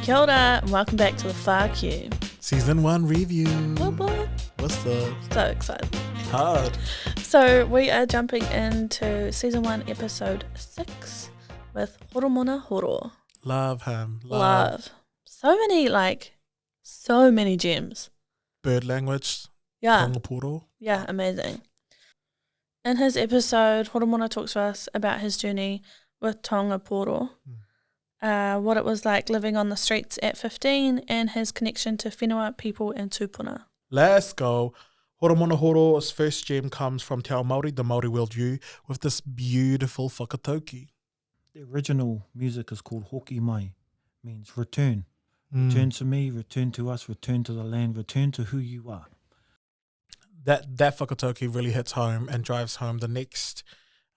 Kia ora, and welcome back to the Far Q. Season 1 review. What? What's up? So excited. Hard. So we are jumping into Season 1, Episode 6 with Horomona Horo. Love him. Love. So many gems. Bird language. Yeah. TaongaPūoro. Yeah, amazing. In his episode, Horomona talks to us about his journey with TaongaPūoro, what it was like living on the streets at 15, and his connection to whenau people and tūpuna. Let's go. Horomona Horo's first gem comes from Te Ao Mauri, the Mauri worldview, with this beautiful whakatauki. The original music is called Hoki Mai, means return. Return to me, return to us, return to the land, return to who you are. That whakatauki really hits home and drives home the next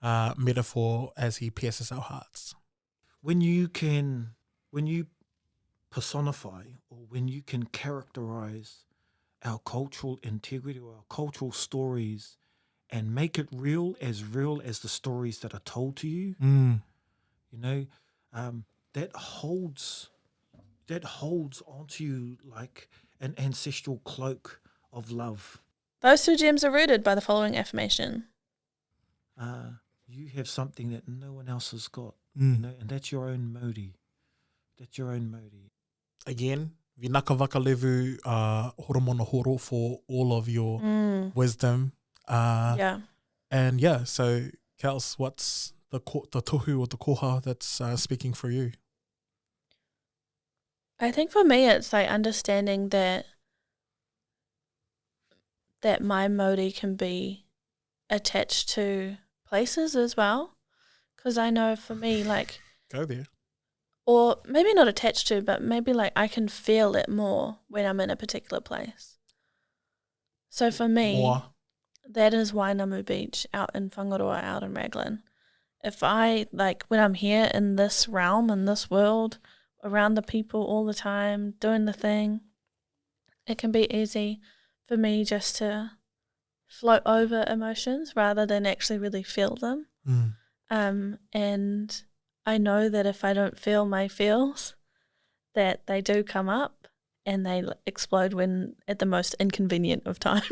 metaphor as he pierces our hearts. When you personify or when you can characterize our cultural integrity or our cultural stories and make it real as the stories that are told to you, that holds onto you like an ancestral cloak of love. Those two gems are rooted by the following affirmation. You have something that no one else has got, and that's your own Mauri. That's your own Mauri. Again, vinaka vakalevu Horomona Horo for all of your wisdom. And so Kels, what's the tohu or the koha that's speaking for you? I think for me it's like understanding that my Mauri can be attached to places as well, because I know for me, like, go there, or maybe not attached to, but maybe like I can feel it more when I'm in a particular place. So for me, that is Wainamu Beach out in Whangaroa, out in Raglan. If I, like, when I'm here in this realm, in this world, around the people all the time, doing the thing, it can be easy for me just to float over emotions rather than actually really feel them. And I know that if I don't feel my feels, that they do come up and they explode when at the most inconvenient of times.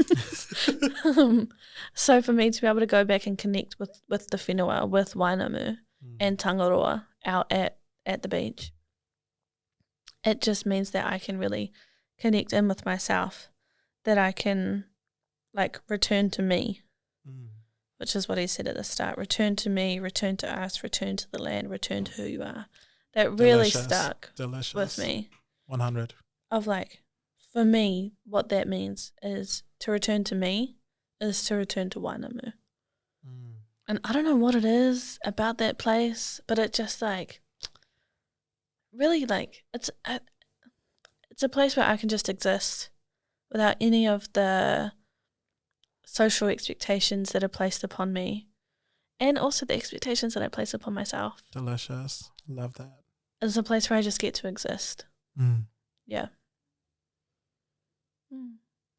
So for me to be able to go back and connect with the whenua, with Wainamu and Tangaroa out at the beach, it just means that I can really connect in with myself, that I can like return to me, which is what he said at the start. Return to me, return to us, return to the land, return to who you are. That really stuck with me. 100. Of like, for me, what that means is to return to me is to return to Wainamu. And I don't know what it is about that place, but it just like, really like, it's a place where I can just exist without any of the social expectations that are placed upon me, and also the expectations that I place upon myself. Delicious. Love that. It's a place where I just get to exist. Yeah.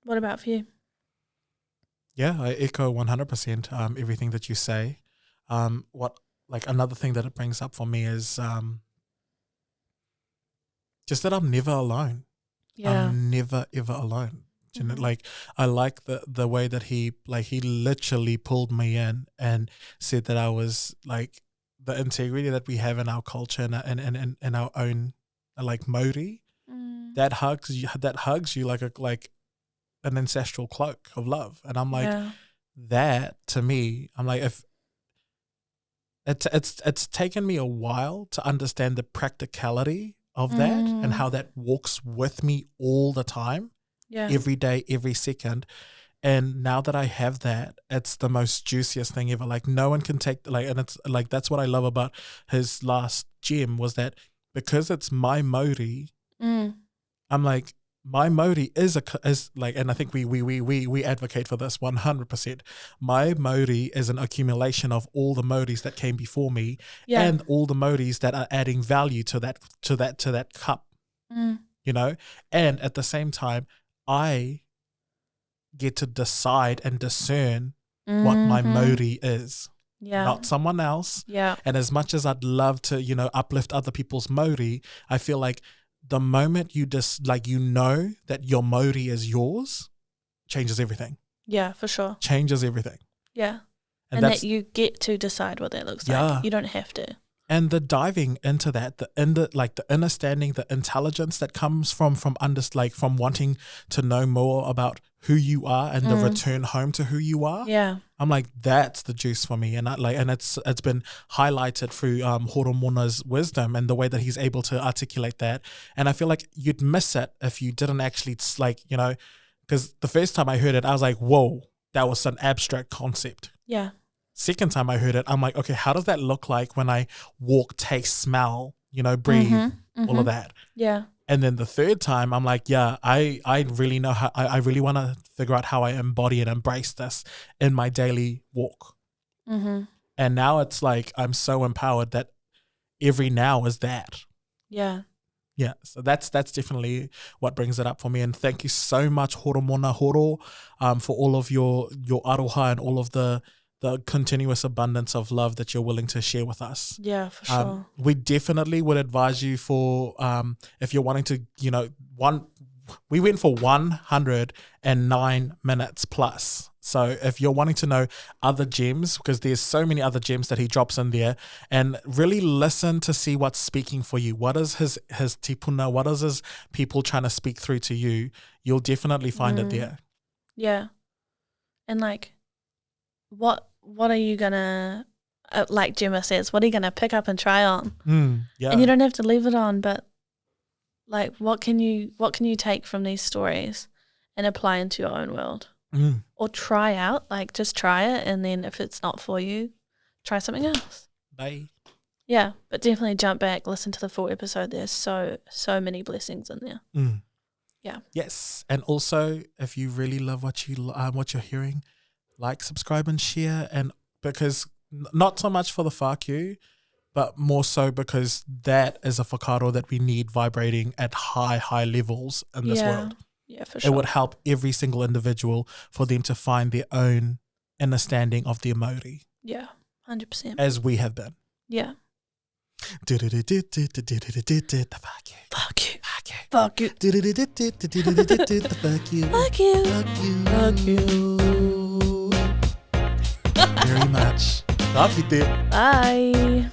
What about for you? Yeah, I echo 100% everything that you say. Another thing that it brings up for me is just that I'm never alone. Yeah. I'm never ever alone. You know, like I like the way that he literally pulled me in and said that I was like the integrity that we have in our culture and our own like Mauri that hugs you like an ancestral cloak of love. And I'm like, that to me, I'm like, if it's taken me a while to understand the practicality of that and how that walks with me all the time. Every day, every second. And now that I have that, it's the most juiciest thing ever. Like no one can take and it's like, that's what I love about his last gem was that because it's my Mauri, I'm like, my Mauri is and I think we advocate for this 100%. My Mauri is an accumulation of all the Mauris that came before me and all the Mauris that are adding value to that cup. You know? And at the same time, I get to decide and discern what my Mauri is, not someone else. And as much as I'd love to, uplift other people's Mauri, I feel like the moment you just like that your Mauri is yours, changes everything. Yeah, for sure. Changes everything. Yeah. And that you get to decide what that looks like. You don't have to. And the diving into that, the understanding, the intelligence that comes from wanting to know more about who you are and the return home to who you are. Yeah. I'm like, that's the juice for me. And it's been highlighted through Horomona's wisdom and the way that he's able to articulate that. And I feel like you'd miss it if you didn't actually because the first time I heard it, I was like, whoa, that was an abstract concept. Yeah. Second time I heard it, I'm like, okay, how does that look like when I walk, taste, smell, breathe, all of that? Yeah. And then the third time, I'm like, yeah, I really know how, I really want to figure out how I embody and embrace this in my daily walk. Mm-hmm. And now it's like, I'm so empowered that every now is that. Yeah. Yeah, so that's definitely what brings it up for me. And thank you so much, Horomona Horo, for all of your aroha and all of the continuous abundance of love that you're willing to share with us. Yeah, for sure. We definitely would advise you for if you're wanting to, we went for 109 minutes plus. So if you're wanting to know other gems, because there's so many other gems that he drops in there, and really listen to see what's speaking for you. What is his tipuna? What is his people trying to speak through to you? You'll definitely find it there. Yeah. And what are you gonna, like Gemma says, what are you gonna pick up and try on? Yeah. And you don't have to leave it on, but what can you take from these stories and apply into your own world? Or try out, just try it, and then if it's not for you, try something else. Bye. Yeah, but definitely jump back, listen to the full episode. There's so many blessings in there. Yeah. Yes, and also if you really love what you're hearing, like, subscribe, and share, and because not so much for the whākau, but more so because that is a whakaaro that we need vibrating at high levels in this world. Yeah, for sure. It would help every single individual for them to find their own understanding of their Mauri. Yeah, 100%. As we have been. Yeah. Fuck you. Very much. Love you, Bye.